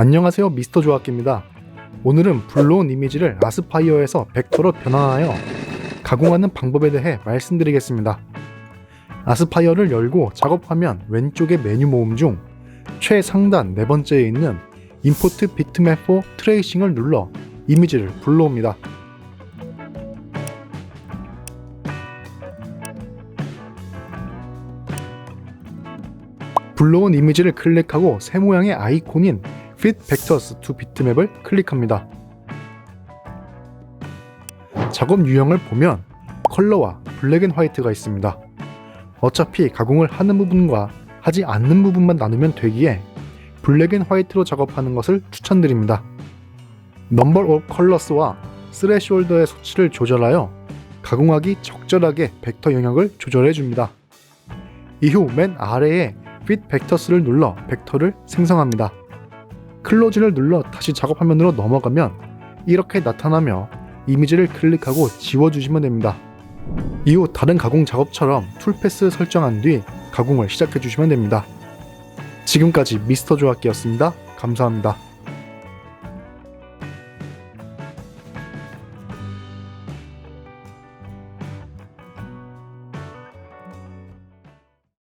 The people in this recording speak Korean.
안녕하세요, 미스터 조합기입니다. 오늘은 불러온 이미지를 아스파이어에서 벡터로 변환하여 가공하는 방법에 대해 말씀드리겠습니다. 아스파이어를 열고 작업하면 왼쪽의 메뉴 모음 중 최상단 네 번째에 있는 Import Bitmap for Tracing을 눌러 이미지를 불러옵니다. 불러온 이미지를 클릭하고 새 모양의 아이콘인 Fit Vectors to Bitmap을 클릭합니다. 작업 유형을 보면 컬러와 블랙 앤 화이트가 있습니다. 어차피 가공을 하는 부분과 하지 않는 부분만 나누면 되기에 블랙 앤 화이트로 작업하는 것을 추천드립니다. Number of Colors와 스레시홀더의 수치를 조절하여 가공하기 적절하게 벡터 영역을 조절해줍니다. 이후 맨 아래에 Fit Vectors를 눌러 벡터를 생성합니다. 클로즈를 눌러 다시 작업 화면으로 넘어가면 이렇게 나타나며 이미지를 클릭하고 지워주시면 됩니다. 이후 다른 가공 작업처럼 툴패스 설정한 뒤 가공을 시작해주시면 됩니다. 지금까지 미스터 조합기였습니다. 감사합니다.